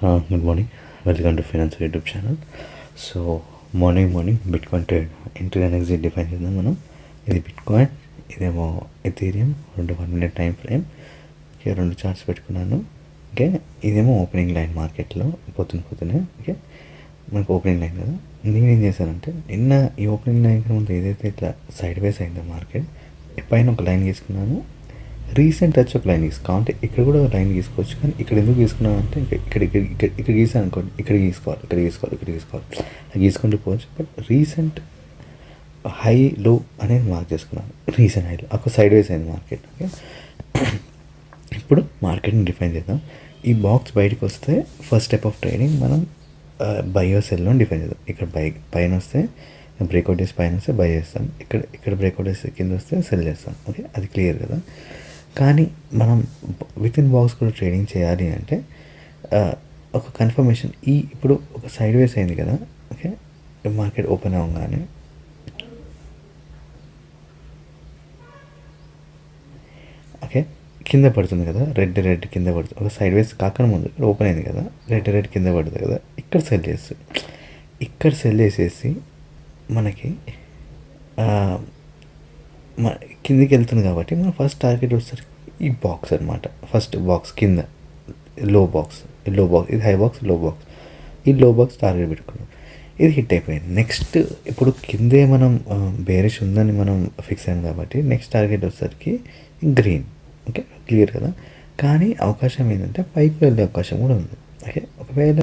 Good morning, welcome to finance YouTube channel. So morning bitcoin trade entry and exit define చేద్దాం మనం. ఇది bitcoin, ఇదేమో Ethereum, 1 minute time frame. Okay, 2 charts పెట్టుకున్నాను. Okay, ఇదేమో opening line మార్కెట్లో పొద్దునే. Okay, మనకు ఓపెనింగ్ లైన్ కదా. నేనేం చేశానంటే నిన్న ఈ ఓపెనింగ్ లైన్ ముందు ఏదైతే ఇట్లా సైడ్ వేస్ అయిందో మార్కెట్, పైన ఒక లైన్ తీసుకున్నాను, రీసెంట్ టచ్ ఒక లైన్ తీసుకోవాలి. ఇక్కడ కూడా ఒక లైన్ తీసుకోవచ్చు, కానీ ఇక్కడ ఎందుకు తీసుకున్నాను అంటే ఇక్కడ గీసాను అనుకోండి, ఇక్కడ గీసుకోవాలి అది గీసుకుంటూ పోవచ్చు. బట్ రీసెంట్ హై లో అనేది మార్క్ చేసుకున్నాను. రీసెంట్ హైలో ఒక సైడ్ వేస్ అయింది మార్కెట్. ఓకే, ఇప్పుడు మార్కెట్ని డిఫైన్ చేద్దాం. ఈ బాక్స్ బయటకు వస్తే ఫస్ట్ స్టెప్ ఆఫ్ ట్రేడింగ్ మనం బై ఆర్ సెల్లో డిఫైన్ చేద్దాం. ఇక్కడ పైన వస్తే బ్రేక్అవుట్ చేసి పైన వస్తే బై చేస్తాం, ఇక్కడ బ్రేక్అవుట్ చేసి కింద వస్తే సెల్ చేస్తాం. ఓకే, అది క్లియర్ కదా. కానీ మనం విత్ ఇన్ బాక్స్ కూడా ట్రేడింగ్ చేయాలి అంటే ఒక కన్ఫర్మేషన్. ఇప్పుడు ఒక సైడ్ వేస్ అయింది కదా. ఓకే, మార్కెట్ ఓపెన్ అవ్వగానే ఓకే కింద పడుతుంది కదా, రెడ్ కింద పడుతుంది. ఒక సైడ్ వేస్ కాకుండా ముందు ఇక్కడ ఓపెన్ అయింది కదా, రెడ్ కింద పడుతుంది కదా. ఇక్కడ సెల్ చేసేసి మనకి కిందికి వెళ్తుంది కాబట్టి మన ఫస్ట్ టార్గెట్ వచ్చేసరికి ఈ బాక్స్ అనమాట. ఫస్ట్ బాక్స్ కింద లో బాక్స్, ఇది హై బాక్స్, లో బాక్స్. ఈ లో బాక్స్ టార్గెట్ పెట్టుకున్నాం, ఇది హిట్ అయిపోయింది. నెక్స్ట్ ఇప్పుడు కిందే మనం బేరిష్ ఉందని మనం ఫిక్స్ అయ్యాం కాబట్టి నెక్స్ట్ టార్గెట్ వచ్చేసరికి గ్రీన్. ఓకే, క్లియర్ కదా. కానీ అవకాశం ఏంటంటే పైకి వెళ్ళే అవకాశం కూడా ఉంది. ఓకే, ఒకవేళ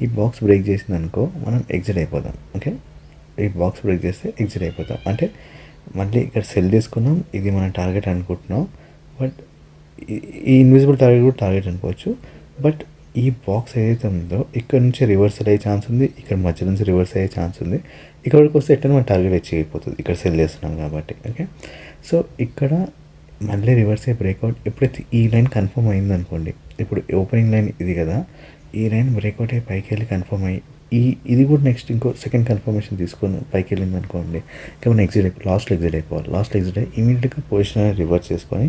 ఈ బాక్స్ బ్రేక్ చేసింది అనుకో మనం ఎగ్జిట్ అయిపోతాం. ఓకే, ఈ బాక్స్ బ్రేక్ చేస్తే ఎగ్జిట్ అయిపోతాం అంటే మళ్ళీ ఇక్కడ సెల్ చేసుకున్నాం, ఇది మన టార్గెట్ అనుకుంటున్నాం. బట్ ఈ ఇన్విజిబుల్ టార్గెట్ కూడా టార్గెట్ అనుకోవచ్చు. బట్ ఈ బాక్స్ ఏదైతే ఉందో ఇక్కడ నుంచి రివర్సల్ అయ్యే ఛాన్స్ ఉంది, ఇక్కడ మధ్య నుంచి రివర్స్ అయ్యే ఛాన్స్ ఉంది. ఇక్కడ వరకు వస్తే ఎట్లా మన టార్గెట్ అచీవ్ అయిపోతుంది ఇక్కడ సెల్ చేస్తున్నాం కాబట్టి. ఓకే, సో ఇక్కడ మళ్ళీ రివర్స్ అయ్యే బ్రేక్అవుట్ ఎప్పుడైతే ఈ లైన్ కన్ఫర్మ్ అయింది అనుకోండి, ఇప్పుడు ఓపెనింగ్ లైన్ ఇది కదా, ఈ లైన్ బ్రేక్అవుట్ అయ్యి పైకి వెళ్ళి కన్ఫర్మ్ అయ్యి ఇది కూడా నెక్స్ట్ ఇంకో సెకండ్ కన్ఫర్మేషన్ తీసుకొని పైకి వెళ్ళింది అనుకోండి, ఇంకా మనం లాస్ట్లో ఎగ్జిట్ అయ్యి ఇమీడియట్గా పొజిషన్ రివర్స్ చేసుకొని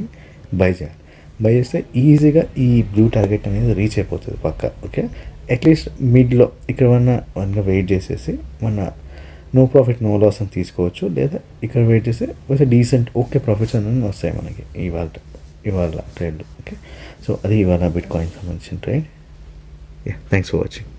బై చేయాలి. బై చేస్తే ఈజీగా ఈ బ్లూ టార్గెట్ అనేది రీచ్ అయిపోతుంది పక్క. ఓకే, అట్లీస్ట్ మిడ్లో ఇక్కడ వన్గా వెయిట్ చేసేసి మన నో ప్రాఫిట్ నో లాస్ అని తీసుకోవచ్చు, లేదా ఇక్కడ వెయిట్ చేస్తే కొంచెం డీసెంట్ ఓకే ప్రాఫిట్స్ అనేది వస్తాయి మనకి ఇవాళ ట్రేడ్లో. ఓకే, సో అది ఇవాళ బిట్కాయిన్ సంబంధించిన ట్రేడ్. Thanks for watching.